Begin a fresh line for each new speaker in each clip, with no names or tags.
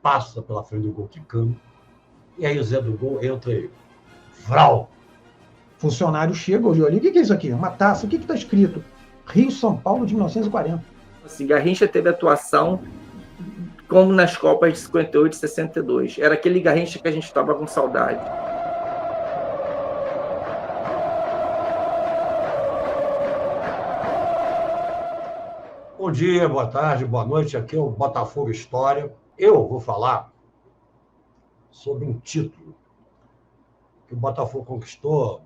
passa pela frente do gol quicando, e aí o Zé do Gol entra aí. Vral!
Funcionário chega, olhou ali, o que é isso aqui? Uma taça, o que está escrito? Rio-São Paulo de 1940.
Assim, Garrincha teve atuação como nas Copas de 58 e 62. Era aquele Garrincha que a gente estava com saudade.
Bom dia, boa tarde, boa noite. Aqui é o Botafogo História. Eu vou falar sobre um título que o Botafogo conquistou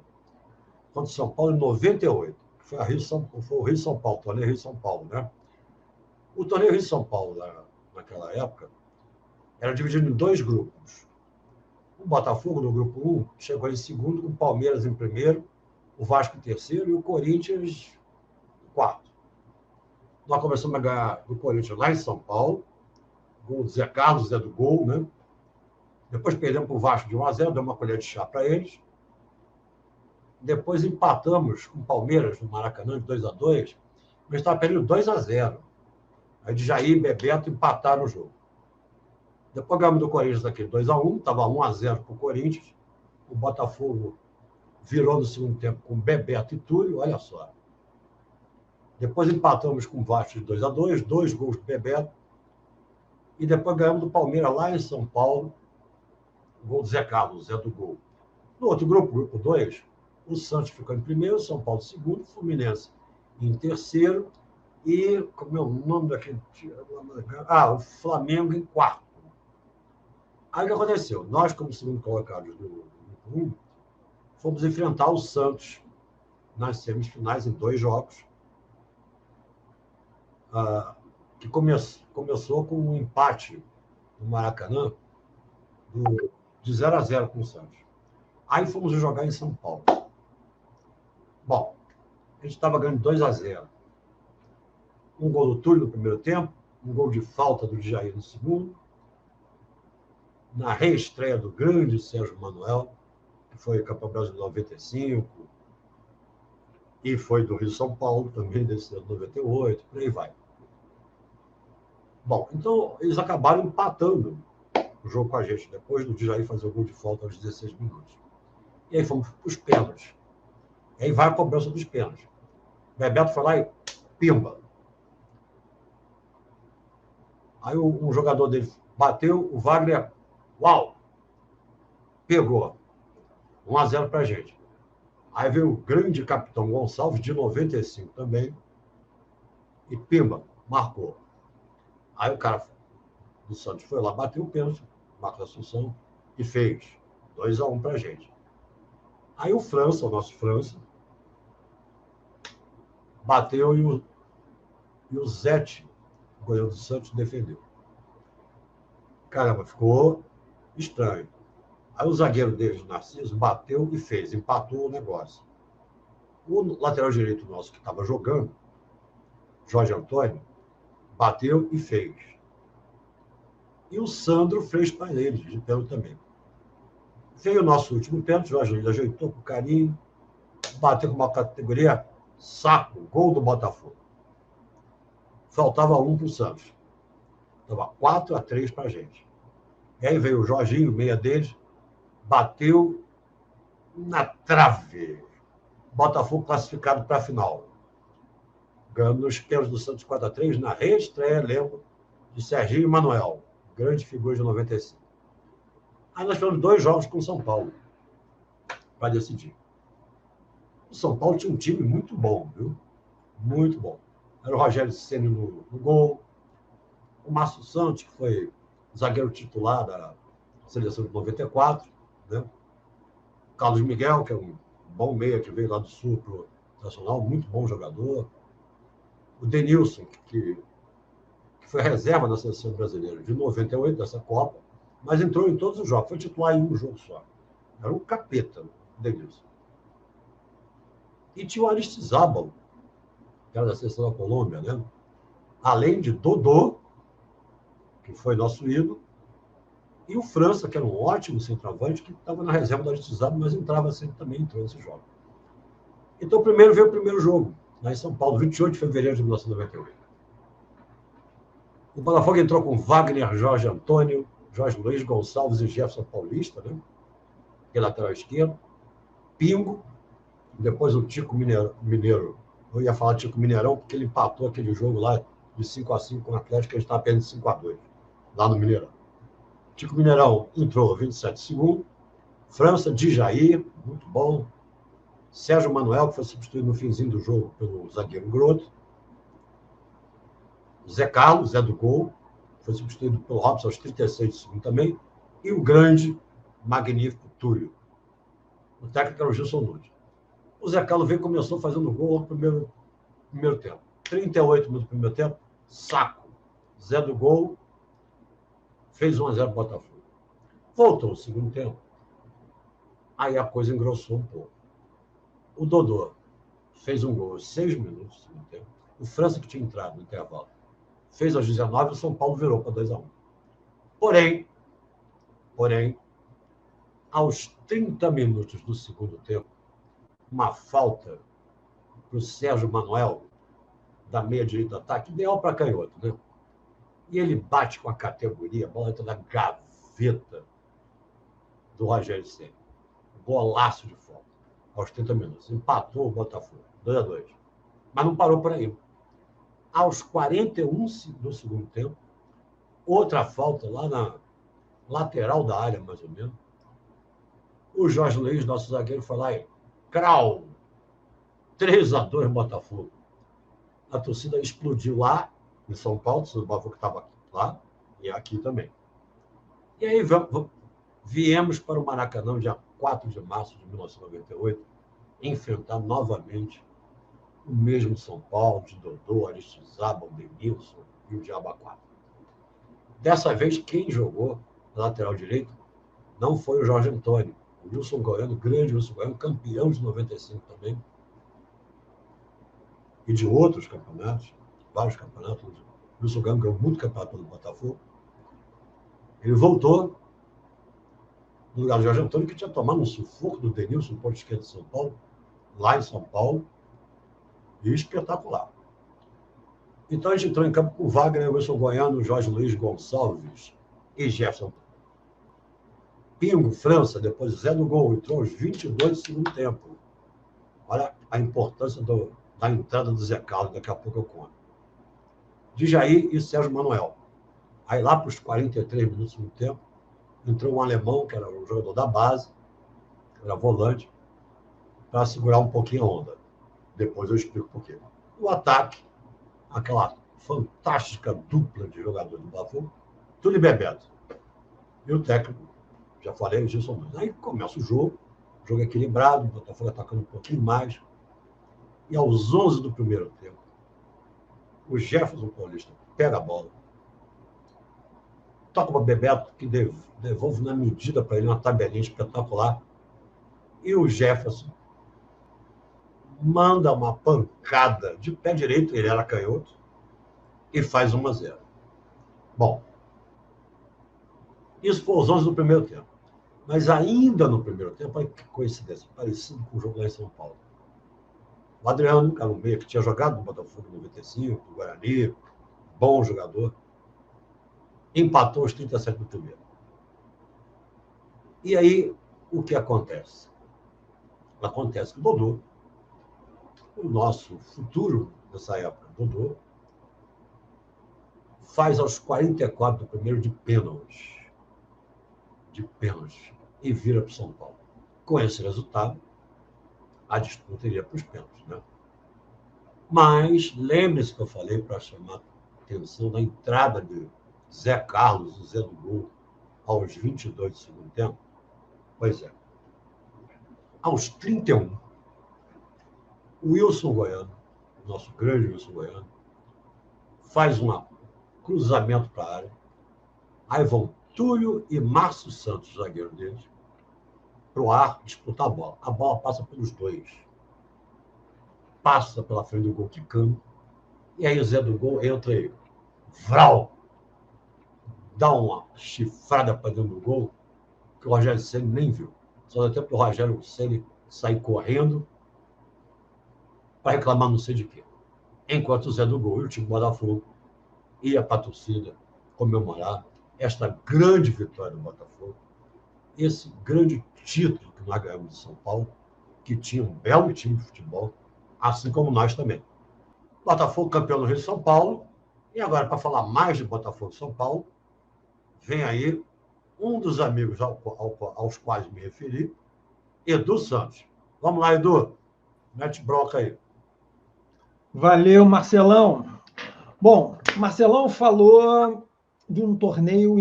contra o São Paulo em 98. Foi o Rio-São Paulo, o torneio Rio-São Paulo, né? O torneio Rio-São Paulo, naquela época, era dividido em 2 grupos. O Botafogo, no grupo 1, chegou em segundo, com o Palmeiras em primeiro, o Vasco em terceiro e o Corinthians em quarto. Nós começamos a ganhar do Corinthians lá em São Paulo, com o Zé Carlos, Zé do Gol, né? Depois perdemos para o Vasco de 1-0, deu uma colher de chá para eles. Depois empatamos com o Palmeiras no Maracanã de 2-2, mas estava perdendo 2-0. Aí de Jair e Bebeto empataram o jogo. Depois ganhamos do Corinthians aqui 2-1, estava 1-0 para o Corinthians. O Botafogo virou no segundo tempo com Bebeto e Túlio, olha só. Depois empatamos com o Vasco de 2-2, 2 gols do Bebeto. E depois ganhamos do Palmeiras lá em São Paulo, o gol do Zé Carlos, Zé do Gol. No outro grupo, grupo 2, o Santos ficou em primeiro, o São Paulo em segundo, o Fluminense em terceiro e, como é o nome daquele... o Flamengo em quarto. Aí o que aconteceu? Nós, como segundo colocados do grupo 1, fomos enfrentar o Santos nas semifinais em 2 jogos, que começou com um empate no Maracanã de 0-0 com o Santos. Aí fomos jogar em São Paulo. Bom, a gente estava ganhando 2-0. Um gol do Túlio no primeiro tempo, um gol de falta do Jair no segundo. Na reestreia do grande Sérgio Manuel, que foi campeão brasileiro de 95, e foi do Rio São Paulo também, desse ano de 98, por aí vai. Bom, então eles acabaram empatando o jogo com a gente, depois do Jair fazer o gol de falta aos 16 minutos. E aí fomos para os pênaltis. E aí vai a cobrança dos pênaltis. O Bebeto foi lá e pimba. Aí um jogador dele bateu, o Wagner, uau, pegou. 1-0 para a gente. Aí veio o grande capitão Gonçalves, de 95 também, e pimba, marcou. Aí o cara do Santos foi lá, bateu o pênalti, Marcos Assunção, e fez 2-1 para a gente. Aí o França, o nosso França, bateu e o Zete, o goleiro do Santos, defendeu. Caramba, ficou estranho. Aí o zagueiro deles, Narciso, bateu e fez, empatou o negócio. O lateral direito nosso, que estava jogando, Jorge Antônio, bateu e fez. E o Sandro fez para eles, de pênalti também. Veio o nosso último pênalti, o Jorge ajeitou com carinho, bateu com uma categoria saco, gol do Botafogo. Faltava 1 para o Santos. Estava 4-3 para a gente. E aí veio o Jorginho, meia deles, bateu na trave. Botafogo classificado para a final. Ganhando nos pênaltis do Santos 4-3, na reestreia, lembro, de Serginho e Manuel, grande figura de 95. Aí nós tivemos 2 jogos com o São Paulo para decidir. O São Paulo tinha um time muito bom, viu? Muito bom. Era o Rogério Ceni no gol, o Márcio Santos, que foi zagueiro titular da seleção de 94, né? O Carlos Miguel, que é um bom meia que veio lá do Sul para o Nacional, muito bom jogador. O Denilson, que foi reserva da seleção brasileira de 98, dessa Copa, mas entrou em todos os jogos, foi titular em um jogo só. Era um capeta, o Denilson. E tinha o Aristizábal, que era da seleção da Colômbia, né? Além de Dodô, que foi nosso ídolo, e o França, que era um ótimo centroavante, que estava na reserva do Aristizábal, mas entrava sempre também, entrou nesse jogo. Então, primeiro veio o primeiro jogo, lá em São Paulo, 28 de fevereiro de 1998. O Botafogo entrou com Wagner, Jorge Antônio, Jorge Luiz, Gonçalves e Jefferson Paulista, né? Que é lateral esquerdo. Pingo, depois o Tico Mineiro. Eu ia falar Tico Mineirão, porque ele empatou aquele jogo lá de 5-5 com o Atlético, que a gente estava perdendo 5-2, lá no Mineirão. Tico Mineirão entrou 27 segundos. França, Djair, muito bom. Sérgio Manuel, que foi substituído no finzinho do jogo pelo zagueiro Groto. Zé Carlos, Zé do Gol, foi substituído pelo Robson aos 36 de segundo também. E o grande, magnífico Túlio. O técnico era o Gilson Nunes. O Zé Carlos veio e começou fazendo gol no primeiro tempo. 38 minutos do primeiro tempo, saco. Zé do Gol fez 1-0 pro Botafogo. Voltou o segundo tempo. Aí a coisa engrossou um pouco. O Dodô fez um gol aos 6 minutos do segundo tempo. O França, que tinha entrado no intervalo, fez aos 19 e o São Paulo virou para 2-1. Porém, aos 30 minutos do segundo tempo, uma falta para o Sérgio Manuel, da meia direita do ataque, ideal para canhoto, né? E ele bate com a categoria, a bola entra na gaveta do Rogério Ceni. Golaço de falta, aos 30 minutos. Empatou o Botafogo, 2-2. Mas não parou por aí. Aos 41 do segundo tempo, outra falta lá na lateral da área, mais ou menos. O Jorge Luiz, nosso zagueiro, foi lá e crau! 3-2 Botafogo. A torcida explodiu lá em São Paulo, o Botafogo estava lá e aqui também. E aí viemos para o Maracanã, dia 4 de março de 1998, enfrentar novamente o mesmo São Paulo, de Dodô, Aristizábal, Denilson e o Diabo 4. Dessa vez, quem jogou na lateral direito não foi o Jorge Antônio, o Wilson Goiano, grande Wilson Goiano, campeão de 95 também, e de outros campeonatos, vários campeonatos. O Wilson Goiano ganhou muito campeonato pelo Botafogo. Ele voltou no lugar do Jorge Antônio, que tinha tomado um sufoco do Denilson, ponto esquerdo de São Paulo, lá em São Paulo, e espetacular. Então a gente entrou em campo com o Wagner, Wilson Goiano, Jorge Luiz Gonçalves e Jefferson. Pingo, França, depois Zé do Gol, entrou aos 22 do segundo tempo. Olha a importância da entrada do Zé Carlos, daqui a pouco eu conto. Djair e Sérgio Manuel. Aí lá para os 43 minutos do segundo tempo, entrou um alemão, que era um jogador da base, que era volante, para segurar um pouquinho a onda. Depois eu explico por quê. O ataque, aquela fantástica dupla de jogadores do Botafogo, Túlio e Bebeto. E o técnico, já falei, o Gilson Nunes. Aí começa o jogo equilibrado, o Botafogo atacando um pouquinho mais. E aos 11 do primeiro tempo, o Jefferson Paulista pega a bola, toca para o Bebeto, que devolve na medida para ele uma tabelinha espetacular. E o Jefferson manda uma pancada de pé direito, ele era canhoto, e faz 1-0. Bom, isso foi aos 11 do primeiro tempo. Mas ainda no primeiro tempo, olha que coincidência, parecido com o jogo lá em São Paulo. O Adriano, que era um meia que tinha jogado no Botafogo em 95, no Guarani, bom jogador, empatou aos 37 do primeiro. E aí, o que acontece? Acontece que o Dodô, o nosso futuro nessa época, Dodô, faz aos 44 do primeiro de pênalti, e vira para o São Paulo. Com esse resultado, a disputa iria para os pênaltis, né? Mas lembre-se que eu falei para chamar a atenção da entrada de Zé Carlos, o Zé do Gol, aos 22 do segundo tempo. Pois é. Aos 31, o Wilson Goiano, nosso grande Wilson Goiano, faz um cruzamento para a área. Aí vão Túlio e Márcio Santos, zagueiro deles, para o ar disputar a bola. A bola passa pelos dois. Passa pela frente do gol quicando. E aí o Zé do Gol entra aí. Vral! Dá uma chifrada para dentro do gol que o Rogério Ceni nem viu. Só deu tempo para o Rogério Ceni sair correndo para reclamar não sei de quê. Enquanto o Zé do Gol e o time do Botafogo ia para a torcida comemorar esta grande vitória do Botafogo, esse grande título que nós ganhamos de São Paulo, que tinha um belo time de futebol, assim como nós também. Botafogo campeão do Rio de São Paulo. E agora, para falar mais de Botafogo e São Paulo, vem aí um dos amigos aos quais me referi, Edu Santos. Vamos lá, Edu. Mete bronca aí.
Valeu, Marcelão. Bom, Marcelão falou de um torneio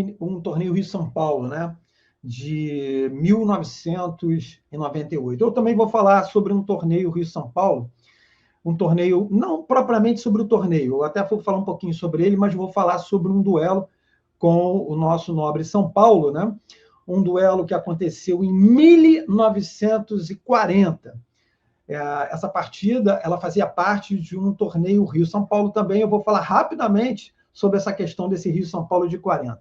Rio-São Paulo, né? De 1998. Eu também vou falar sobre um torneio Rio-São Paulo, um torneio, não propriamente sobre o torneio, eu até vou falar um pouquinho sobre ele, mas vou falar sobre um duelo com o nosso nobre São Paulo, né? Um duelo que aconteceu em 1940. Essa partida, ela fazia parte de um torneio Rio-São Paulo também. Eu vou falar rapidamente sobre essa questão desse Rio-São Paulo de 40.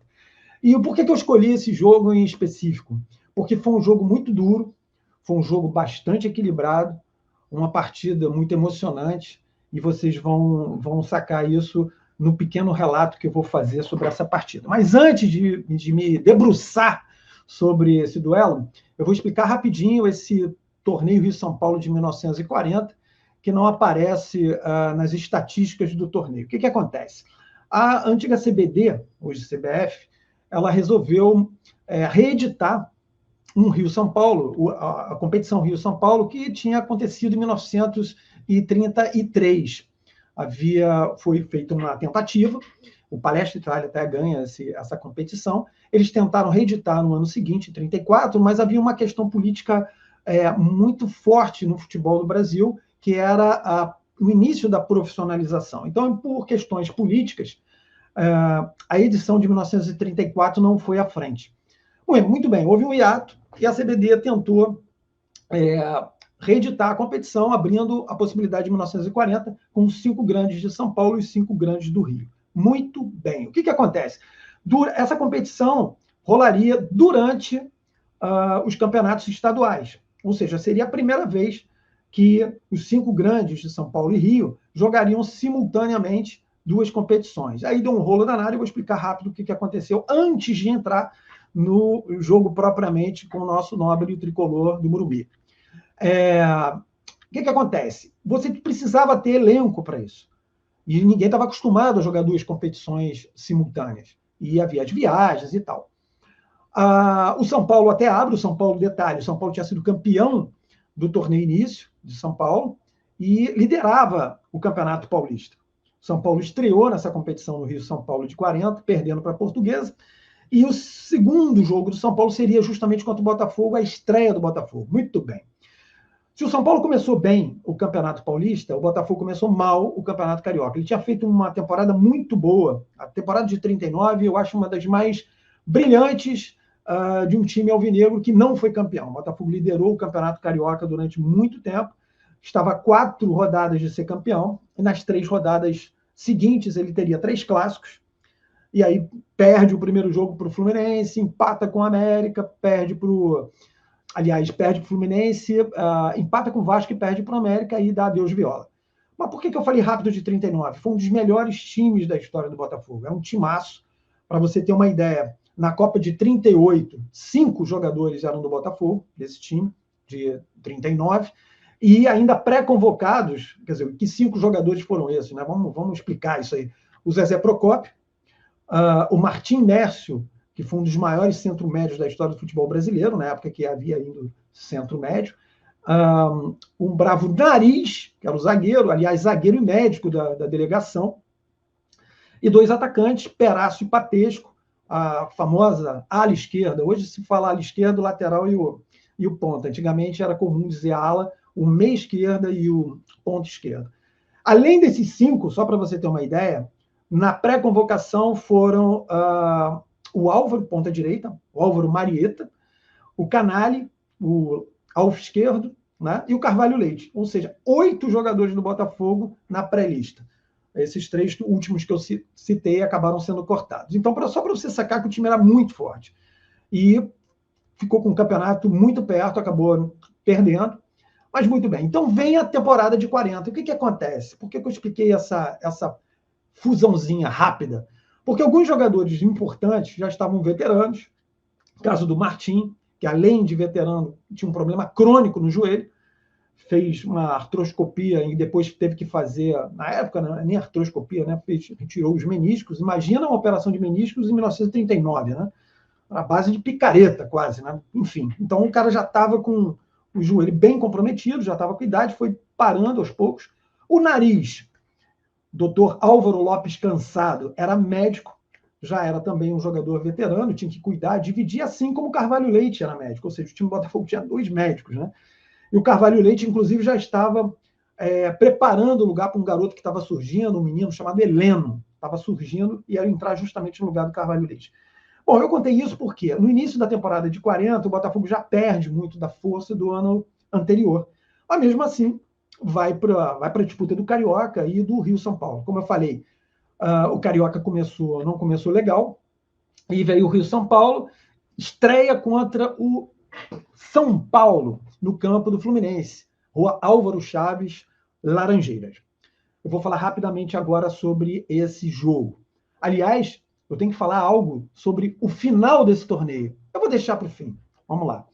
E por que eu escolhi esse jogo em específico? Porque foi um jogo muito duro, foi um jogo bastante equilibrado, uma partida muito emocionante, e vocês vão sacar isso no pequeno relato que eu vou fazer sobre essa partida. Mas antes de me debruçar sobre esse duelo, eu vou explicar rapidinho esse torneio Rio-São Paulo de 1940, que não aparece nas estatísticas do torneio. O que acontece? A antiga CBD, hoje CBF, ela resolveu reeditar um Rio-São Paulo, a competição Rio-São Paulo, que tinha acontecido em 1933. Foi feita uma tentativa, o Palestra Itália até ganha essa competição. Eles tentaram reeditar no ano seguinte, em 34, mas havia uma questão política muito forte no futebol do Brasil, que era o início da profissionalização. Então, por questões políticas, a edição de 1934 não foi à frente. Muito bem, houve um hiato e a CBD tentou reeditar a competição, abrindo a possibilidade de 1940 com os 5 grandes de São Paulo e os 5 grandes do Rio. Muito bem. O que acontece? Essa competição rolaria durante os campeonatos estaduais, ou seja, seria a primeira vez que os 5 grandes de São Paulo e Rio jogariam simultaneamente 2 competições. Aí deu um rolo danado, eu vou explicar rápido o que aconteceu antes de entrar no jogo propriamente com o nosso nobre tricolor do Morumbi. O que acontece? Você precisava ter elenco para isso. E ninguém estava acostumado a jogar 2 competições simultâneas. E havia as viagens e tal. O São Paulo até abre, o São Paulo, detalhe, o São Paulo tinha sido campeão do torneio início de São Paulo e liderava o Campeonato Paulista. São Paulo estreou nessa competição no Rio São Paulo de 40, perdendo para a Portuguesa, e o segundo jogo do São Paulo seria justamente contra o Botafogo, a estreia do Botafogo. Muito bem. Se o São Paulo começou bem o Campeonato Paulista, o Botafogo começou mal o Campeonato Carioca. Ele tinha feito uma temporada muito boa. A temporada de 39, eu acho uma das mais brilhantes de um time alvinegro que não foi campeão. O Botafogo liderou o Campeonato Carioca durante muito tempo, estava a 4 rodadas de ser campeão, e nas 3 rodadas seguintes ele teria 3 clássicos, e aí perde o primeiro jogo para o Fluminense, empata com o América, perde para o Fluminense, empata com o Vasco e perde para o América, e dá adeus viola. Mas por que eu falei rápido de 39? Foi um dos melhores times da história do Botafogo. É um timaço, para você ter uma ideia. Na Copa de 38, 5 jogadores eram do Botafogo, desse time, de 39, e ainda pré-convocados, quer dizer, que 5 jogadores foram esses, né? Vamos explicar isso aí. O Zezé Procópio, o Martim Nércio, que foi um dos maiores centro-médios da história do futebol brasileiro, na época que havia ainda centro-médio, um Bravo Nariz, que era o zagueiro, aliás, zagueiro e médico da delegação, e 2 atacantes, Perácio e Patesco, a famosa ala esquerda. Hoje se fala ala esquerda, o lateral e o ponta. Antigamente era comum dizer ala, o meia esquerda e o ponta esquerda. Além desses 5, só para você ter uma ideia, na pré-convocação foram o Álvaro, ponta direita, o Álvaro Marieta, o Canali, o alvo esquerdo, né, e o Carvalho Leite. Ou seja, 8 jogadores do Botafogo na pré-lista. Esses 3 últimos que eu citei acabaram sendo cortados. Então, só para você sacar que o time era muito forte. E ficou com o campeonato muito perto, acabou perdendo. Mas muito bem. Então, vem a temporada de 40. O que acontece? Por que eu expliquei essa fusãozinha rápida? Porque alguns jogadores importantes já estavam veteranos, caso do Martim, que além de veterano, tinha um problema crônico no joelho, fez uma artroscopia e depois teve que fazer, na época, nem artroscopia, né? Retirou os meniscos. Imagina uma operação de meniscos em 1939, né? A base de picareta, quase, né? Enfim, então o cara já estava com o joelho bem comprometido, já estava com idade, foi parando aos poucos. O nariz, Dr. Álvaro Lopes Cansado, era médico, já era também um jogador veterano, tinha que cuidar, dividir, assim como o Carvalho Leite era médico, ou seja, o time do Botafogo tinha 2 médicos, né? E o Carvalho Leite, inclusive, já estava preparando o lugar para um garoto que estava surgindo, um menino chamado Heleno, estava surgindo e ia entrar justamente no lugar do Carvalho Leite. Bom, eu contei isso porque no início da temporada de 40, o Botafogo já perde muito da força do ano anterior. Mas mesmo assim, vai para a disputa do Carioca e do Rio-São Paulo. Como eu falei, o Carioca não começou legal, e veio o Rio-São Paulo, estreia contra o São Paulo, no campo do Fluminense, Rua Álvaro Chaves, Laranjeiras. Eu vou falar rapidamente agora sobre esse jogo. Aliás, eu tenho que falar algo sobre o final desse torneio. Eu vou deixar para o fim. Vamos lá.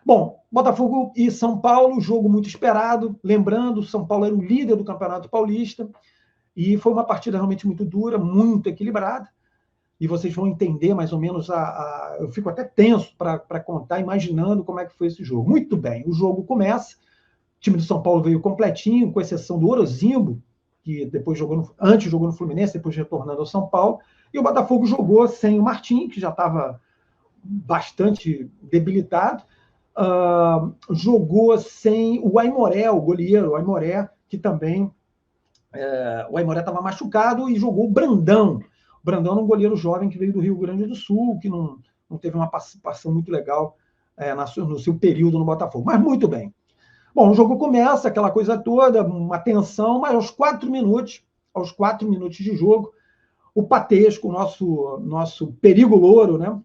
Bom, Botafogo e São Paulo, jogo muito esperado. Lembrando, São Paulo era o líder do Campeonato Paulista e foi uma partida realmente muito dura, muito equilibrada. E vocês vão entender mais ou menos eu fico até tenso para contar, imaginando como é que foi esse jogo. Muito bem, o jogo começa, o time do São Paulo veio completinho, com exceção do Orozimbo, que depois antes jogou no Fluminense, depois retornando ao São Paulo, e o Botafogo jogou sem o Martim, que já estava bastante debilitado, jogou sem o Aimoré, o goleiro, o Aimoré, que também o Aimoré estava machucado, e jogou o Brandão. O Brandão era um goleiro jovem que veio do Rio Grande do Sul, que não teve uma participação muito legal no seu período no Botafogo. Mas muito bem. Bom, o jogo começa, aquela coisa toda, uma tensão, mas aos 4 minutos de jogo, o Patesco, nosso perigo louro, né?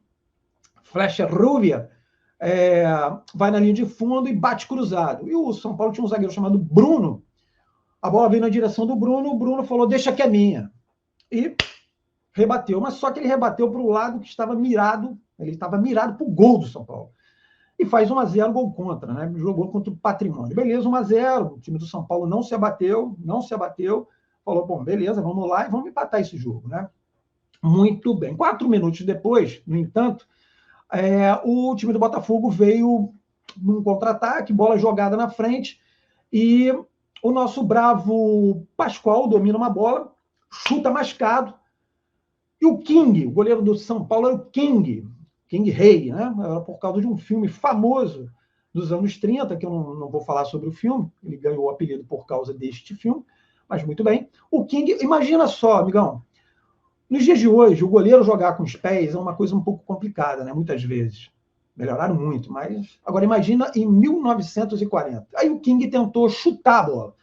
Flecha Rúvia, vai na linha de fundo e bate cruzado. E o São Paulo tinha um zagueiro chamado Bruno. A bola veio na direção do Bruno, o Bruno falou, deixa que é minha. E rebateu, mas só que ele rebateu para o lado que estava mirado, ele estava mirado para o gol do São Paulo. E faz 1-0, gol contra, né? Jogou contra o Patrimônio. Beleza, 1-0, o time do São Paulo não se abateu, falou, bom, beleza, vamos lá e vamos empatar esse jogo, né? Muito bem. 4 minutos depois, no entanto, o time do Botafogo veio num contra-ataque, bola jogada na frente, e o nosso bravo Pascoal domina uma bola, chuta mascado, e o King, o goleiro do São Paulo, era o King Rei, né? Era por causa de um filme famoso dos anos 30, que eu não vou falar sobre o filme, ele ganhou o apelido por causa deste filme, mas muito bem. O King, imagina só, amigão, nos dias de hoje, o goleiro jogar com os pés é uma coisa um pouco complicada, né? Muitas vezes. Melhoraram muito, mas... Agora, imagina em 1940. Aí o King tentou chutar a bola.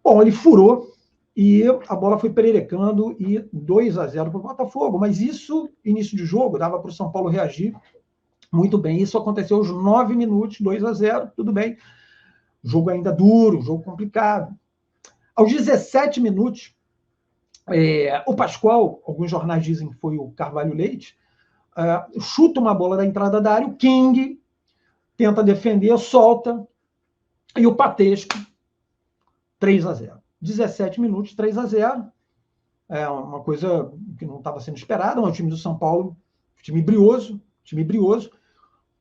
Bom, ele furou, e a bola foi pererecando, e 2-0 para o Botafogo. Mas isso, início de jogo, dava para o São Paulo reagir muito bem. Isso aconteceu aos 9 minutos, 2-0, tudo bem. Jogo ainda duro, jogo complicado. Aos 17 minutos, o Pascoal, alguns jornais dizem que foi o Carvalho Leite, chuta uma bola da entrada da área, o King tenta defender, solta, e o Patesco, 3-0. 17 minutos, 3-0. É uma coisa que não estava sendo esperada, mas o time do São Paulo, time brioso,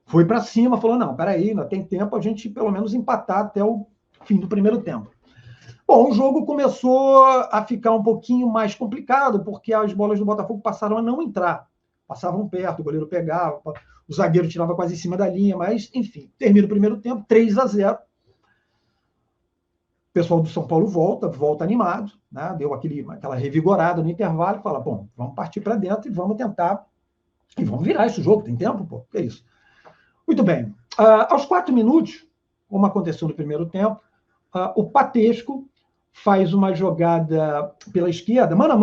foi para cima, falou, não, peraí, ainda tem tempo a gente pelo menos empatar até o fim do primeiro tempo. Bom, o jogo começou a ficar um pouquinho mais complicado, porque as bolas do Botafogo passaram a não entrar. Passavam perto, o goleiro pegava, o zagueiro tirava quase em cima da linha, mas, enfim, termina o primeiro tempo, 3-0. O pessoal do São Paulo volta animado, né? Deu aquela revigorada no intervalo e fala, bom, vamos partir para dentro e vamos tentar, e vamos virar esse jogo, tem tempo, pô, que é isso. Muito bem. Aos 4 minutos, como aconteceu no primeiro tempo, o Patesco faz uma jogada pela esquerda, mano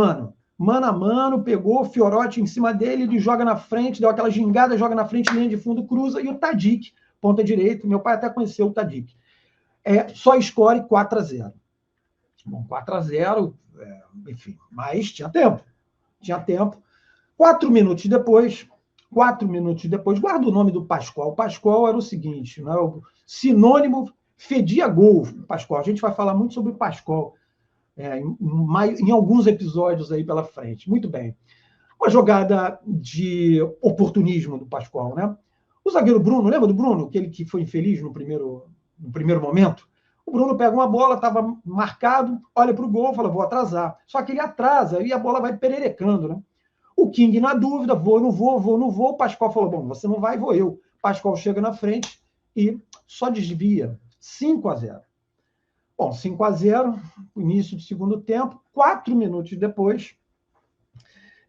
a mano, pegou o Fiorotti em cima dele, ele joga na frente, deu aquela gingada, joga na frente, linha de fundo, cruza, e o Tadic, ponta direita, meu pai até conheceu o Tadic. Só score 4-0. Bom, 4-0, enfim, mas tinha tempo. tinha tempo. 4 minutos depois, guarda o nome do Pascoal. O Pascoal era o seguinte, né? O sinônimo fedia gol, Pascoal. A gente vai falar muito sobre o Pascoal em alguns episódios aí pela frente. Muito bem. Uma jogada de oportunismo do Pascoal, né? O zagueiro Bruno, lembra do Bruno? Aquele que foi infeliz no primeiro momento? O Bruno pega uma bola, estava marcado, olha para o gol, fala, vou atrasar. Só que ele atrasa e a bola vai pererecando, né? O King, na dúvida, vou, não vou. O Pascoal falou, bom, você não vai, vou eu. O Pascoal chega na frente e só desvia. 5-0. Bom, 5-0, início do segundo tempo, 4 minutos depois.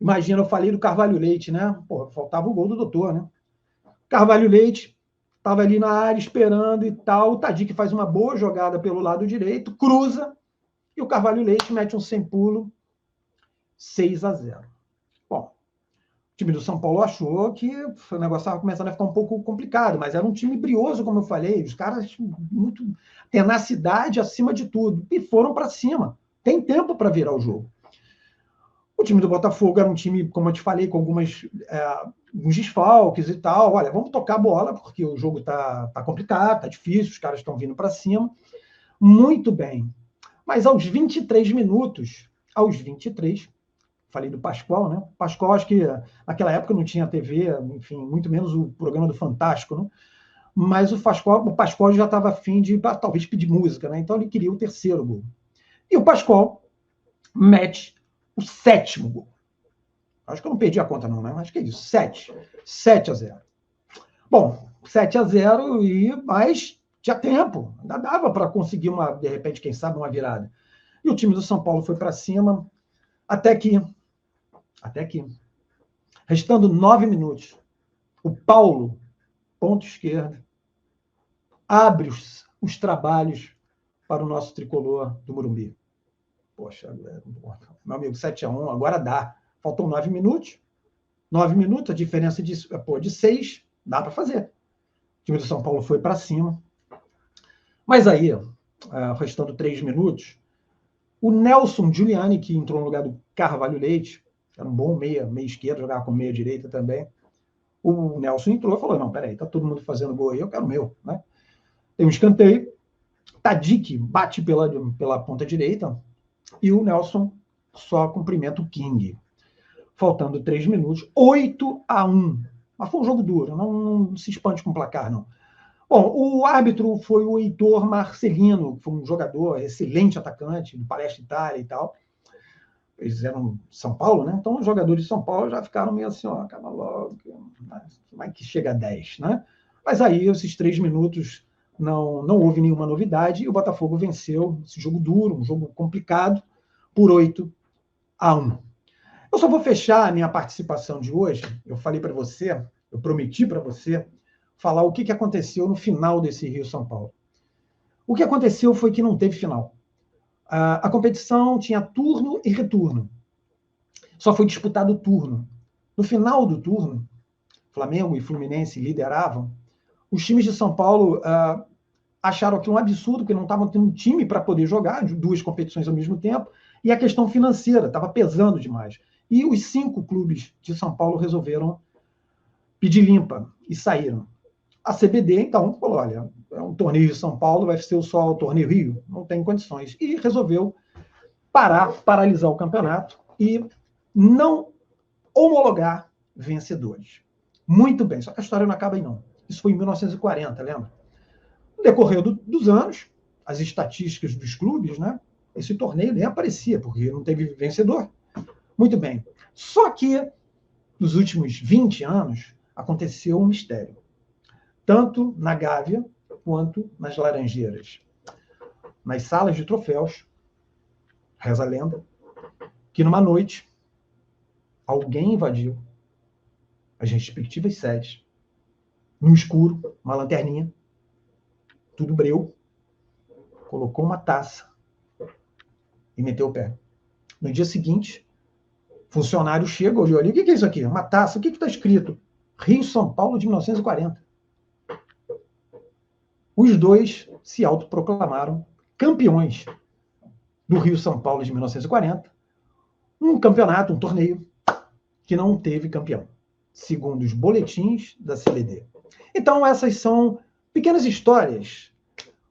Imagina, eu falei do Carvalho Leite, né? Pô, faltava o gol do doutor, né? Carvalho Leite estava ali na área esperando e tal. O Tadic faz uma boa jogada pelo lado direito, cruza, e o Carvalho Leite mete um sem pulo, 6-0. Bom, o time do São Paulo achou que o negócio estava começando a ficar um pouco complicado, mas era um time brioso, como eu falei, os caras muito tenacidade acima de tudo, e foram para cima. Tem tempo para virar o jogo. O time do Botafogo era um time, como eu te falei, com alguns desfalques e tal. Olha, vamos tocar a bola, porque o jogo tá complicado, tá difícil, os caras estão vindo para cima. Muito bem. Mas aos 23 minutos, falei do Pascoal, né? Pascoal, acho que naquela época não tinha TV, enfim, muito menos o programa do Fantástico, né? Mas o Pascoal já estava afim de, talvez, pedir música, né? Então ele queria o terceiro gol. E o Pascoal mete o 7º gol. Acho que eu não perdi a conta, não, né? Acho que é isso. 7-0. Bom, 7-0, mas tinha tempo. Ainda dava para conseguir, de repente, quem sabe, uma virada. E o time do São Paulo foi para cima, até que, restando 9 minutos, o Paulo, ponto esquerdo, abre os trabalhos para o nosso tricolor do Morumbi. Poxa, meu amigo, 7-1, agora dá. Faltam 9 minutos. 9 minutos, a diferença de 6, dá para fazer. O time do São Paulo foi para cima. Mas aí, restando 3 minutos, o Nelson Giuliani, que entrou no lugar do Carvalho Leite, era um bom meia esquerdo, jogava com meia direita também. O Nelson entrou e falou, não, peraí, tá todo mundo fazendo gol aí, eu quero o meu, né? Tem um escanteio, Tadic bate pela ponta direita, e o Nelson só cumprimenta o King. Faltando 3 minutos, 8-1. Mas foi um jogo duro, não se espante com o placar, não. Bom, o árbitro foi o Heitor Marcelino, que foi um jogador, excelente atacante, do Palestra Itália e tal. Eles eram São Paulo, né? Então os jogadores de São Paulo já ficaram meio assim, ó, acaba logo, vai que chega a 10, né? Mas aí, esses 3 minutos, não houve nenhuma novidade, e o Botafogo venceu esse jogo duro, um jogo complicado, por 8-1. Eu só vou fechar a minha participação de hoje. Eu falei para você, eu prometi para você, falar o que aconteceu no final desse Rio-São Paulo. O que aconteceu foi que não teve final. A competição tinha turno e retorno. Só foi disputado o turno. No final do turno, Flamengo e Fluminense lideravam. Os times de São Paulo acharam aquilo um absurdo, porque não estavam tendo time para poder jogar 2 competições ao mesmo tempo, e a questão financeira estava pesando demais. E os 5 clubes de São Paulo resolveram pedir limpa e saíram. A CBD, então, falou, olha, é um torneio de São Paulo, vai ser só o torneio Rio, não tem condições. E resolveu paralisar o campeonato e não homologar vencedores. Muito bem, só que a história não acaba aí, não. Isso foi em 1940, lembra? No decorrer dos anos, as estatísticas dos clubes, né? Esse torneio nem aparecia, porque não teve vencedor. Muito bem. Só que, nos últimos 20 anos, aconteceu um mistério. Tanto na Gávea, quanto nas Laranjeiras. Nas salas de troféus, reza a lenda, que numa noite, alguém invadiu as respectivas sedes, no escuro, uma lanterninha, tudo breu, colocou uma taça e meteu o pé. No dia seguinte, funcionário chega, olhou ali, o que é isso aqui? Uma taça, o que está escrito? Rio-São Paulo de 1940. Os dois se autoproclamaram campeões do Rio-São Paulo de 1940, um campeonato, um torneio que não teve campeão, segundo os boletins da CBD. Então, essas são pequenas histórias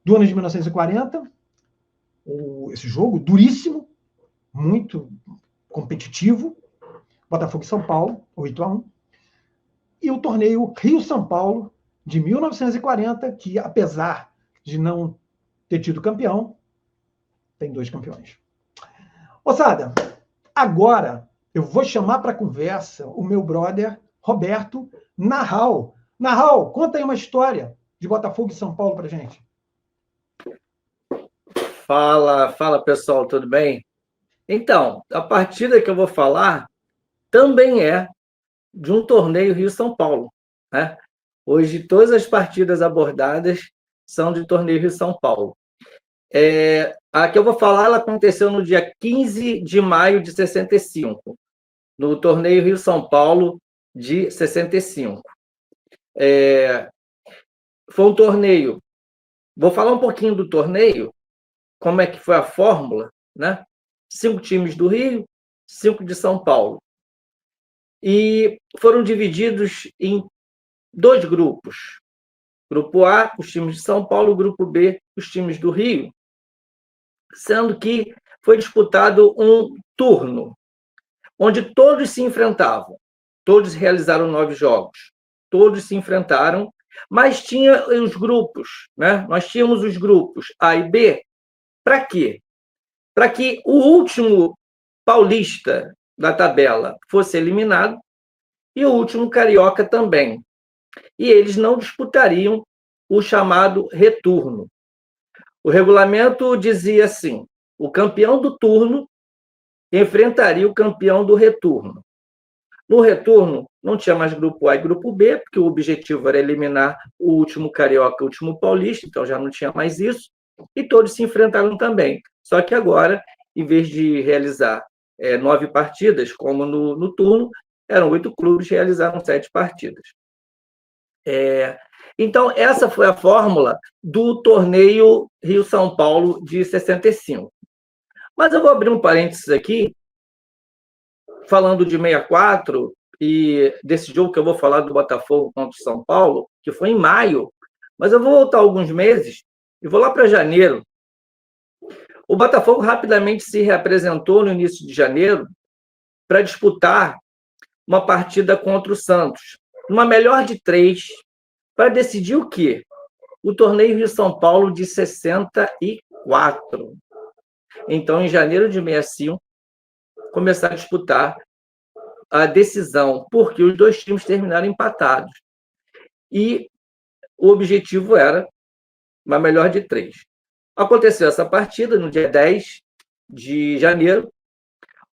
do ano de 1940, esse jogo duríssimo, muito competitivo, Botafogo e São Paulo, 8-1, e o torneio Rio-São Paulo, de 1940, que, apesar de não ter tido campeão, tem 2 campeões. Moçada, agora eu vou chamar para conversa o meu brother Roberto Narral. Narral, conta aí uma história de Botafogo e São Paulo para gente.
Fala pessoal, tudo bem? Então, a partida que eu vou falar também é de um torneio Rio-São Paulo, né? Hoje, todas as partidas abordadas são de torneio Rio-São Paulo. A que eu vou falar, ela aconteceu no dia 15 de maio de 65, no torneio Rio-São Paulo de 65. Foi um torneio... Vou falar um pouquinho do torneio, como é que foi a fórmula, né? 5 times do Rio, 5 de São Paulo. E foram divididos em 2 grupos. Grupo A, os times de São Paulo, grupo B, os times do Rio, sendo que foi disputado um turno, onde todos se enfrentavam. Todos realizaram 9 jogos. Todos se enfrentaram, mas tinha os grupos, né? Nós tínhamos os grupos A e B. Para quê? Para que o último paulista da tabela fosse eliminado e o último carioca também. E eles não disputariam o chamado retorno. O regulamento dizia assim: o campeão do turno enfrentaria o campeão do retorno. No retorno, não tinha mais grupo A e grupo B, porque o objetivo era eliminar o último carioca e o último paulista, então já não tinha mais isso, e todos se enfrentaram também. Só que agora, em vez de realizar 9 partidas, como no turno, eram 8 clubes, realizaram 7 partidas. Então, essa foi a fórmula do torneio Rio-São Paulo de 65. Mas eu vou abrir um parênteses aqui, falando de 64 e desse jogo que eu vou falar do Botafogo contra o São Paulo, que foi em maio, mas eu vou voltar alguns meses e vou lá para janeiro. O Botafogo rapidamente se reapresentou no início de janeiro para disputar uma partida contra o Santos, uma melhor de 3, para decidir o quê? O torneio Rio-São Paulo de 64. Então, em janeiro de 65, começaram a disputar a decisão, porque os 2 times terminaram empatados. E o objetivo era uma melhor de 3. Aconteceu essa partida no dia 10 de janeiro.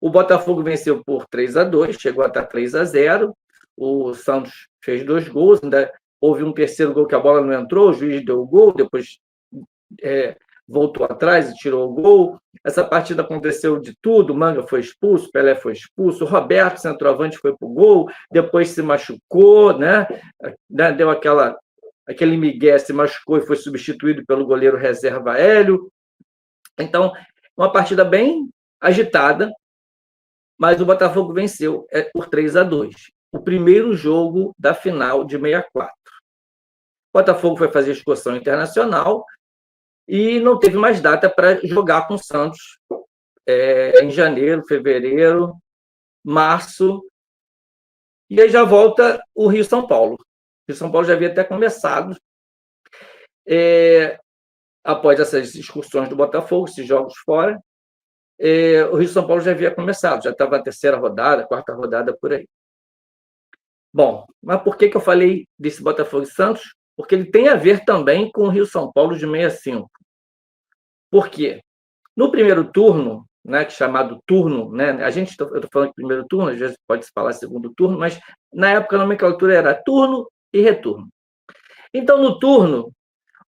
O Botafogo venceu por 3-2, chegou a estar 3-0. O Santos fez 2 gols, ainda houve um terceiro gol que a bola não entrou, o juiz deu o gol, depois voltou atrás e tirou o gol. Essa partida aconteceu de tudo, o Manga foi expulso, o Pelé foi expulso, o Roberto, centroavante, foi para o gol, depois se machucou, né? Deu aquele migué, se machucou e foi substituído pelo goleiro reserva Hélio. Então, uma partida bem agitada, mas o Botafogo venceu por 3-2. O primeiro jogo da final de 64. O Botafogo foi fazer excursão internacional e não teve mais data para jogar com o Santos em janeiro, fevereiro, março. E aí já volta o Rio-São Paulo. O Rio-São Paulo já havia até começado. Após essas excursões do Botafogo, esses jogos fora, o Rio-São Paulo já havia começado, já estava na 3ª rodada, 4ª rodada, por aí. Bom, mas por que eu falei desse Botafogo e Santos? Porque ele tem a ver também com o Rio-São Paulo de 65. Por quê? No primeiro turno, né, chamado turno, né, eu estou falando de primeiro turno, às vezes pode se falar segundo turno, mas na época a nomenclatura era turno e retorno. Então, no turno,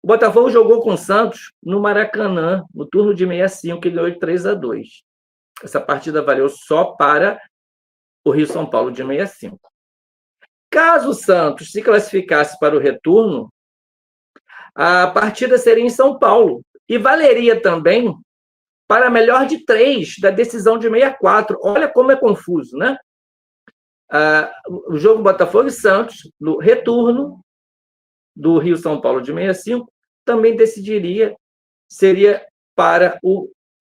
o Botafogo jogou com o Santos no Maracanã, no turno de 65, que ganhou de 3-2. Essa partida valeu só para o Rio-São Paulo de 65. Caso o Santos se classificasse para o retorno, a partida seria em São Paulo e valeria também para a melhor de 3 da decisão de 64. Olha como é confuso, né? o jogo Botafogo e Santos, no retorno do Rio-São Paulo de 65, também decidiria, seria para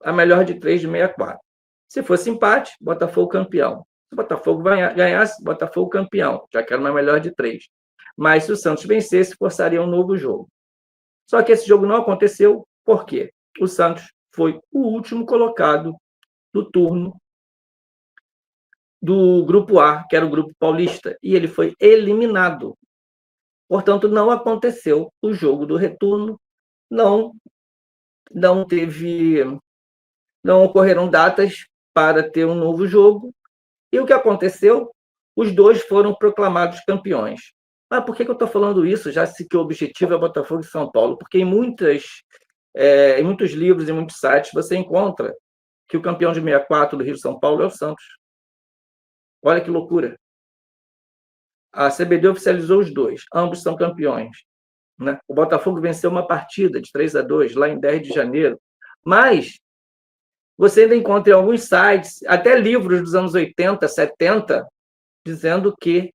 a melhor de 3 de 64. Se fosse empate, Botafogo campeão. Se o Botafogo ganhasse, Botafogo campeão, já que era uma melhor de 3. Mas se o Santos vencesse, forçaria um novo jogo. Só que esse jogo não aconteceu, por quê? O Santos foi o último colocado do turno do Grupo A, que era o Grupo Paulista, e ele foi eliminado. Portanto, não aconteceu o jogo do retorno, não ocorreram datas para ter um novo jogo, e o que aconteceu? Os dois foram proclamados campeões. Mas por que eu estou falando isso, já se que o objetivo é Botafogo e São Paulo? Porque em muitos livros, em muitos sites, você encontra que o campeão de 64 do Rio São Paulo é o Santos. Olha que loucura. A CBD oficializou os dois, ambos são campeões. Né? O Botafogo venceu uma partida de 3-2 lá em 10 de janeiro, mas você ainda encontra em alguns sites, até livros dos anos 80, 70, dizendo que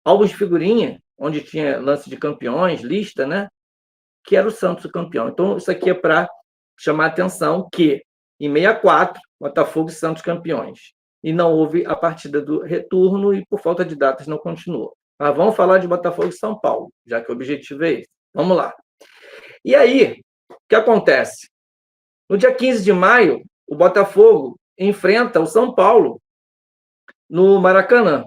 álbuns de figurinha, onde tinha lance de campeões, lista, né? Que era o Santos o campeão. Então, isso aqui é para chamar a atenção que, em 64, Botafogo e Santos campeões. E não houve a partida do retorno e, por falta de datas, não continuou. Mas vamos falar de Botafogo e São Paulo, já que o objetivo é esse. Vamos lá. E aí, o que acontece? No dia 15 de maio, o Botafogo enfrenta o São Paulo no Maracanã.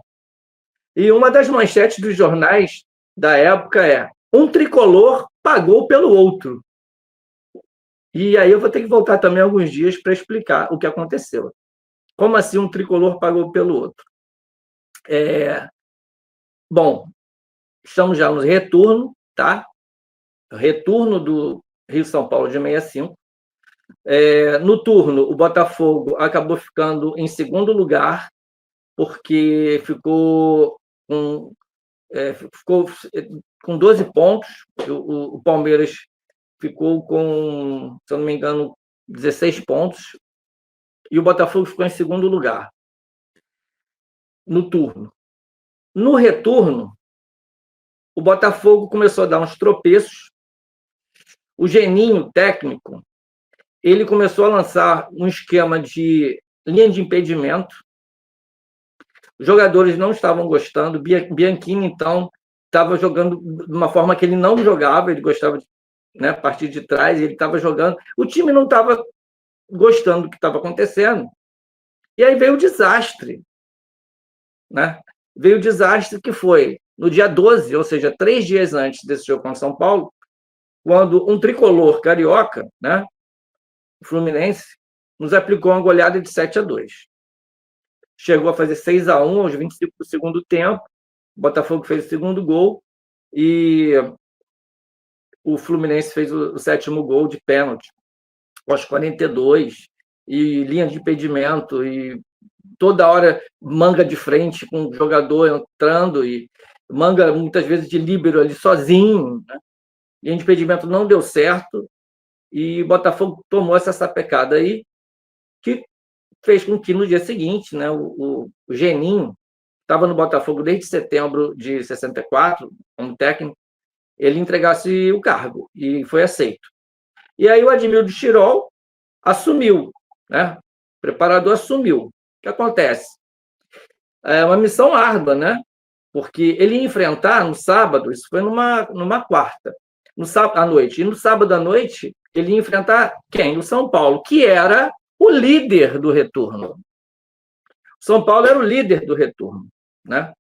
E uma das manchetes dos jornais da época é: um tricolor pagou pelo outro. E aí eu vou ter que voltar também alguns dias para explicar o que aconteceu. Como assim um tricolor pagou pelo outro? Bom, estamos já no retorno, tá? Retorno do Rio-São Paulo de 65. No turno, o Botafogo acabou ficando em segundo lugar, porque ficou com 12 pontos. O Palmeiras ficou com, se eu não me engano, 16 pontos. E o Botafogo ficou em segundo lugar no turno. No retorno, o Botafogo começou a dar uns tropeços. O Geninho, técnico, ele começou a lançar um esquema de linha de impedimento. Os jogadores não estavam gostando. Bianchini, então, estava jogando de uma forma que ele não jogava, ele gostava de partir de trás, ele estava jogando. O time não estava gostando do que estava acontecendo. E aí veio o desastre. Né? Veio o desastre que foi no dia 12, ou seja, 3 dias antes desse jogo contra São Paulo, quando um tricolor carioca, né, o Fluminense, nos aplicou uma goleada de 7-2. Chegou a fazer 6-1 aos 25 do segundo tempo. O Botafogo fez o segundo gol e o Fluminense fez o 7º gol de pênalti aos 42, e linha de impedimento, e toda hora manga de frente com o jogador entrando, e manga muitas vezes de líbero ali sozinho. Né? Linha de impedimento não deu certo, e o Botafogo tomou essa sapecada aí, que fez com que no dia seguinte, né, o Geninho, estava no Botafogo desde setembro de 64, como técnico, ele entregasse o cargo, e foi aceito. E aí o Admildo Chirol assumiu, né? O preparador assumiu. O que acontece? É uma missão árdua, né? Porque ele ia enfrentar no sábado, isso foi numa quarta, no sábado à noite, e no sábado à noite ele ia enfrentar quem? O São Paulo, que era o líder do retorno. O São Paulo era o líder do retorno, né?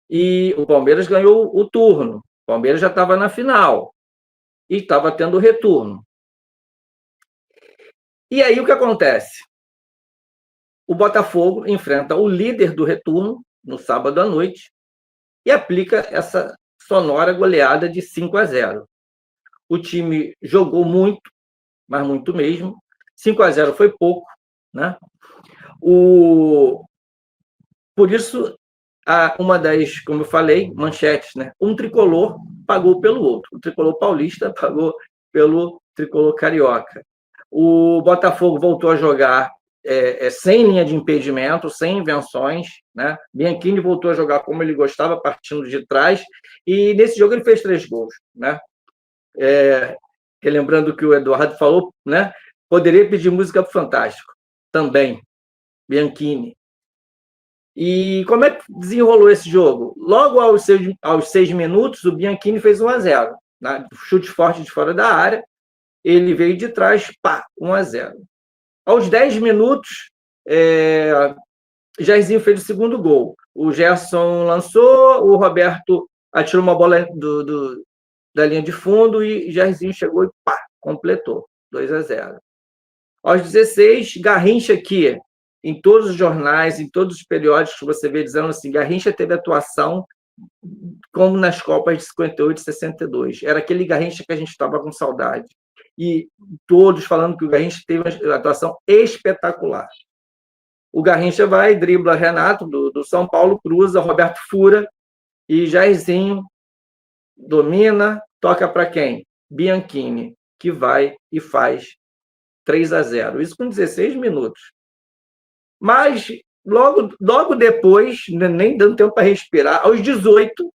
E o Palmeiras ganhou o turno. O Palmeiras já estava na final e estava tendo o retorno. E aí o que acontece? O Botafogo enfrenta o líder do retorno no sábado à noite e aplica essa sonora goleada de 5-0. O time jogou muito, mas muito mesmo. 5-0 foi pouco, né? Por isso, uma das, como eu falei, manchetes, né? Um tricolor pagou pelo outro. O tricolor paulista pagou pelo tricolor carioca. O Botafogo voltou a jogar sem linha de impedimento, sem invenções, né? Bianchini voltou a jogar como ele gostava, partindo de trás, e nesse jogo ele fez 3 gols, né? Lembrando que o Eduardo falou, né? Poderia pedir música para o Fantástico, também, Bianchini. E como é que desenrolou esse jogo? Logo aos 6 minutos, o Bianchini fez 1-0, né? Chute forte de fora da área, ele veio de trás, 1-0. Aos 10 minutos, Jairzinho fez o segundo gol. O Gerson lançou, o Roberto atirou uma bola da linha de fundo e Jairzinho chegou e completou, 2-0. Aos 16, Garrincha aqui, em todos os jornais, em todos os periódicos que você vê dizendo assim, Garrincha teve atuação como nas Copas de 58 e 62. Era aquele Garrincha que a gente estava com saudade. E todos falando que o Garrincha teve uma atuação espetacular. O Garrincha vai, dribla Renato, do São Paulo, cruza, Roberto fura, e Jairzinho domina, toca para quem? Bianchini, que vai e faz 3-0. Isso com 16 minutos. Mas, logo depois, nem dando tempo para respirar, aos 18,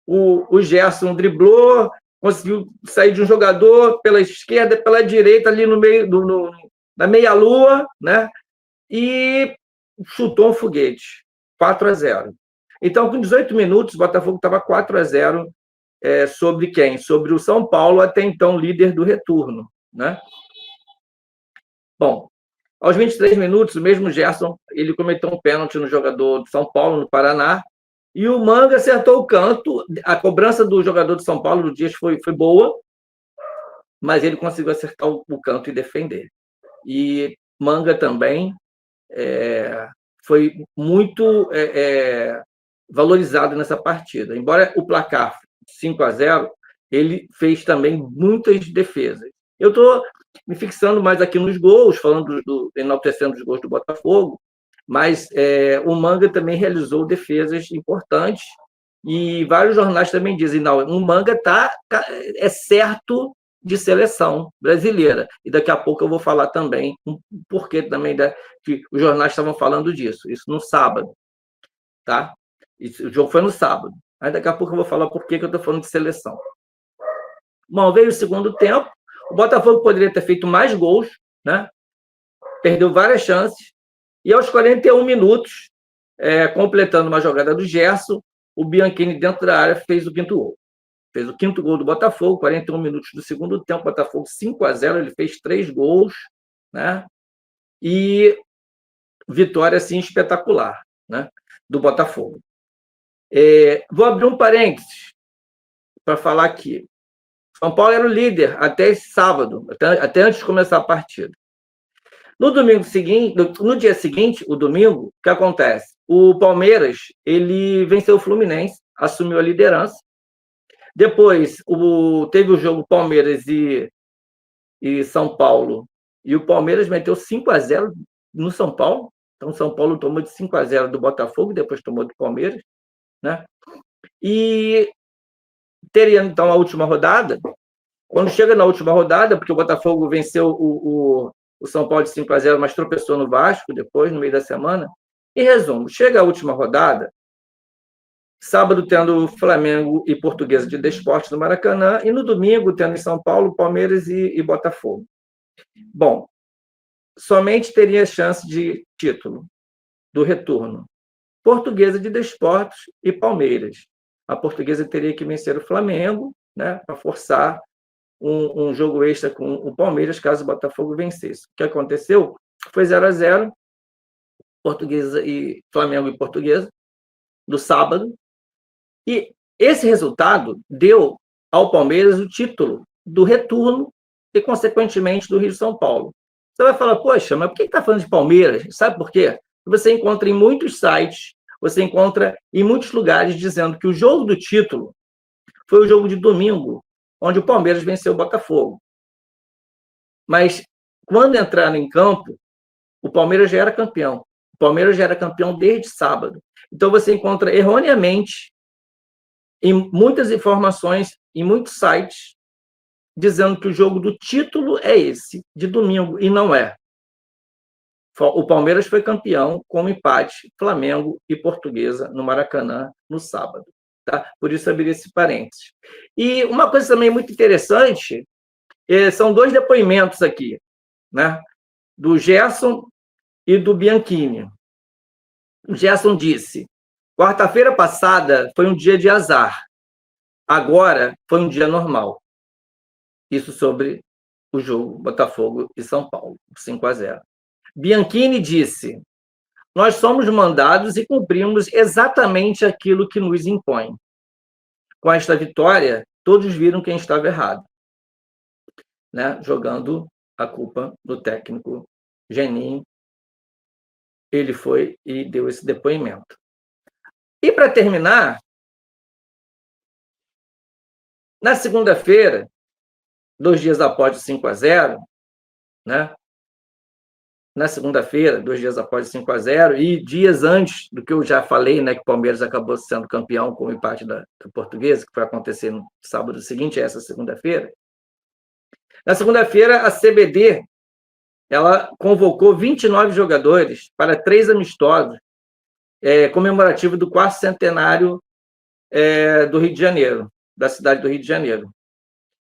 o Gerson driblou, conseguiu sair de um jogador pela esquerda, pela direita, ali no meio, na meia-lua, né? E chutou um foguete, 4-0. Então, com 18 minutos, o Botafogo estava 4-0 sobre quem? Sobre o São Paulo, até então líder do retorno, né? Bom, aos 23 minutos, o mesmo Gerson, ele cometeu um pênalti no jogador de São Paulo, no Paraná, e o Manga acertou o canto. A cobrança do jogador de São Paulo, do Dias, foi boa, mas ele conseguiu acertar o canto e defender. E Manga também foi muito valorizado nessa partida. Embora o placar 5-0, ele fez também muitas defesas. Eu estou me fixando mais aqui nos gols, enaltecendo os gols do Botafogo, mas o Manga também realizou defesas importantes e vários jornais também dizem, não, o Manga é certo de seleção brasileira. E daqui a pouco eu vou falar também um porquê também que os jornais estavam falando disso. Isso no sábado, tá? O jogo foi no sábado. Mas daqui a pouco eu vou falar por que eu estou falando de seleção. Bom, veio o segundo tempo. O Botafogo poderia ter feito mais gols, né? Perdeu várias chances. E aos 41 minutos, completando uma jogada do Gerson, o Bianchini, dentro da área, fez o 5º gol. Fez o 5º gol do Botafogo, 41 minutos do segundo tempo, Botafogo 5-0, ele fez 3 gols, né? E vitória, assim, espetacular, né? Do Botafogo. Vou abrir um parênteses para falar aqui. São Paulo era o líder até esse sábado, até antes de começar a partida. No dia seguinte, o domingo, o que acontece? O Palmeiras, ele venceu o Fluminense, assumiu a liderança. Depois, teve o jogo Palmeiras e São Paulo, e o Palmeiras meteu 5-0 no São Paulo. Então, o São Paulo tomou de 5-0 do Botafogo, depois tomou do Palmeiras, né? E teria, então, a última rodada. Quando chega na última rodada, porque o Botafogo venceu o São Paulo de 5-0, mas tropeçou no Vasco depois, no meio da semana. Em resumo, chega a última rodada, sábado tendo Flamengo e Portuguesa de Desportes no Maracanã, e no domingo tendo em São Paulo, Palmeiras e Botafogo. Bom, somente teria chance de título do retorno Portuguesa de Desportes e Palmeiras. A Portuguesa teria que vencer o Flamengo, né, para forçar um jogo extra com o Palmeiras, caso o Botafogo vencesse. O que aconteceu foi 0-0, Portuguesa e Flamengo e Portuguesa, do sábado, e esse resultado deu ao Palmeiras o título do retorno e, consequentemente, do Rio de São Paulo. Você vai falar, poxa, mas por que está falando de Palmeiras? Sabe por quê? Você encontra em muitos sites, você encontra em muitos lugares dizendo que o jogo do título foi o jogo de domingo, onde o Palmeiras venceu o Botafogo. Mas, quando entraram em campo, o Palmeiras já era campeão. O Palmeiras já era campeão desde sábado. Então, você encontra erroneamente em muitas informações, em muitos sites, dizendo que o jogo do título é esse, de domingo, e não é. O Palmeiras foi campeão com um empate Flamengo e Portuguesa no Maracanã no sábado. Tá? Por isso abri esse parênteses. E uma coisa também muito interessante, são dois depoimentos aqui, né? Do Gerson e do Bianchini. O Gerson disse: quarta-feira passada foi um dia de azar, agora foi um dia normal. Isso sobre o jogo Botafogo e São Paulo, 5-0. Bianchini disse: nós somos mandados e cumprimos exatamente aquilo que nos impõe. Com esta vitória, todos viram quem estava errado, né? Jogando a culpa do técnico Geninho. Ele foi e deu esse depoimento. E, para terminar, na segunda-feira, 2 dias após o 5-0, né? Na segunda-feira, 2 dias após o 5-0, e dias antes do que eu já falei, né, que o Palmeiras acabou sendo campeão com o empate da Portuguesa, que vai acontecer no sábado seguinte, essa segunda-feira. Na segunda-feira, a CBD ela convocou 29 jogadores para 3 amistosos comemorativos do 4º centenário do Rio de Janeiro, da cidade do Rio de Janeiro.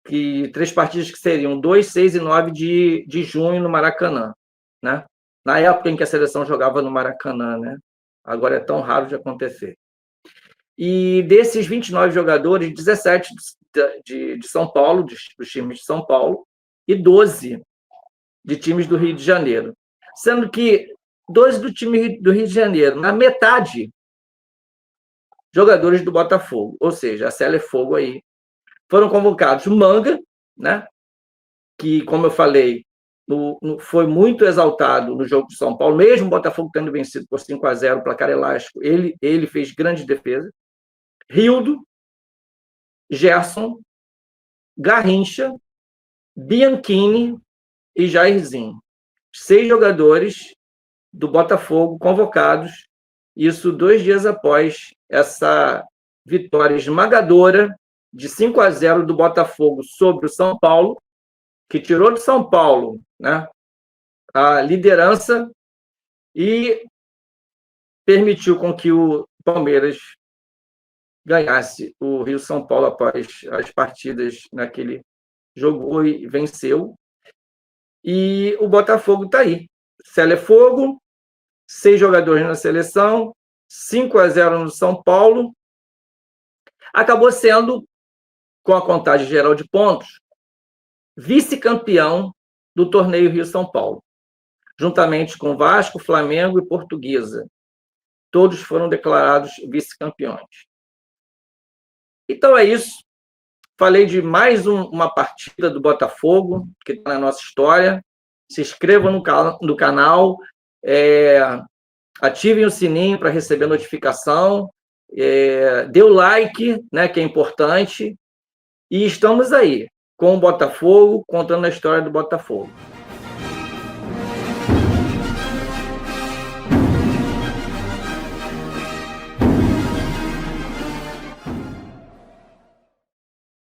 3 partidas que seriam 2, 6 e 9 de junho no Maracanã, né? Na época em que a seleção jogava no Maracanã, né? Agora é tão raro de acontecer. E desses 29 jogadores, 17 de São Paulo, dos times de São Paulo, e 12 de times do Rio de Janeiro. Sendo que 12 do time do Rio de Janeiro, na metade, jogadores do Botafogo, ou seja, a Célia Fogo aí. Foram convocados Manga, né? Que, como eu falei, foi muito exaltado no jogo de São Paulo, mesmo o Botafogo tendo vencido por 5-0, placar elástico, ele fez grande defesa. Rildo, Gerson, Garrincha, Bianchini e Jairzinho. 6 jogadores do Botafogo convocados, isso 2 dias após essa vitória esmagadora de 5-0 do Botafogo sobre o São Paulo, que tirou do São Paulo, né, a liderança e permitiu com que o Palmeiras ganhasse o Rio-São Paulo após as partidas naquele jogou e venceu. E o Botafogo está aí. Célia Fogo, 6 jogadores na seleção, 5-0 no São Paulo. Acabou sendo, com a contagem geral de pontos, vice-campeão do torneio Rio-São Paulo, juntamente com Vasco, Flamengo e Portuguesa. Todos foram declarados vice-campeões. Então é isso. Falei de mais uma partida do Botafogo, que está na nossa história. Se inscrevam no canal, ativem o sininho para receber notificação, dê o like, né, que é importante. E estamos aí, com o Botafogo, contando a história do Botafogo.